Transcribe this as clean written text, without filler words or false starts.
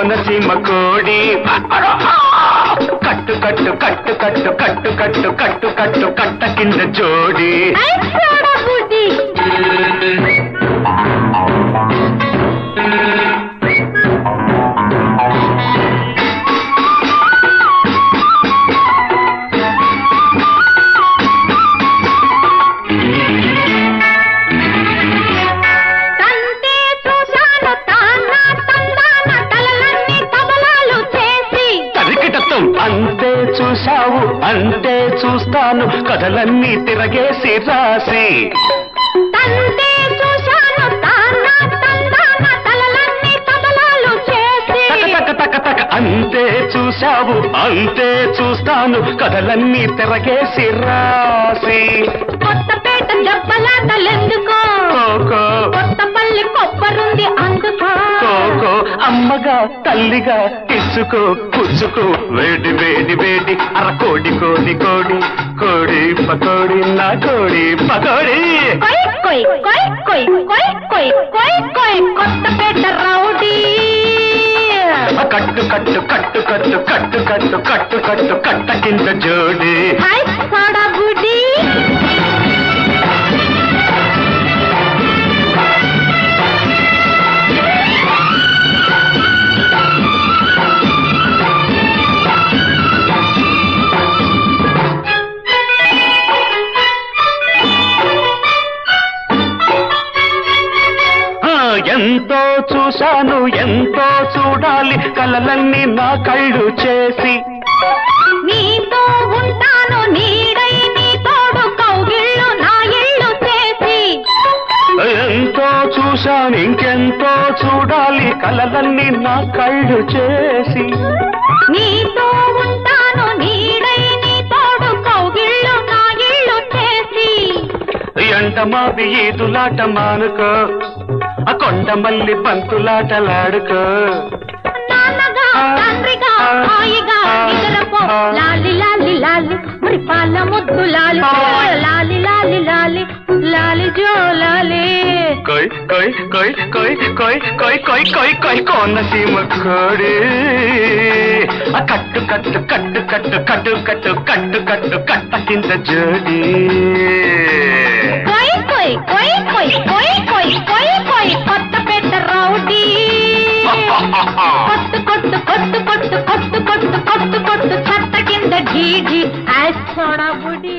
కోనసీమ కోడి కట్టు కట్టు కట్టు కట్టు కట్టు కట్టు కట్టు కట్టు కట్ట కింద జోడి అంతే చూశావు అంతే చూస్తాను కథలన్నీ తిరగేసి రాసి తంతే చూశాను తలలన్నీ తబలాలు చేసి తక తక తక అంతే చూశావు అంతే చూస్తాను కథలన్నీ తిరగేసి రాసి కొత్తపేట దెబ్బలాటలెందుకో కొత్తపల్లి కొబ్బరుంది అందుకో అమ్మగా తల్లిగా ఇచ్చుకో పుచ్చుకో వేడి వేడి వేడి అరకోడి కోడి కోడి కోడి పకోడి నా కోడి పకోడి కొత్తపేట రౌడీ కట్టు కట్టు కట్టు కట్టు కట్టు కట్టు కట్టు కట్టు కట్ట కింద జోడి బుడి ఎంతో చూశాను ఎంతో చూడాలి కలలన్నీ నా కళ్ళు చేసి నీతో ఉంటాను నీడై నీ తోడు కౌగిళ్ళు నా ఇళ్ళు చేసి ఎంతో చూశాను ఇంకెంతో చూడాలి కలలన్నీ నా కళ్ళు చేసి నీతో ఉంటాను నీడై నీ తోడు కౌగిళ్ళు నా ఇళ్ళు చేసి ఎండమావి ఈదులాట మానుకో ఆ కొండ మల్లి పంతులాటలాడుకో నాన్నగా తండ్రిగా హాయిగా నిద్రపో లాలి లాలి లాలి మరి పాల ముద్దు లాలి లాలి లాలి లాలి లాలి జో లాలి కొయ్ కొయ్ కొయ్ కొయ్ కొయ్ కొయ్ కొయ్ కొయ్ కొయ్ కోనసీమ కోడి ఆ కట్టు కట్టు కట్టు కట్టు కట్టు కట్టు కట్టు కట్టు కట్ట కింద జోడి కొత్తపేట రౌడీ కొట్టు కొట్టు కొట్టు కొట్టు కొట్టు కొట్టు కొట్టు కొట్టు కొట్టు చెత్త కింద ఢీ ఢీ బుడి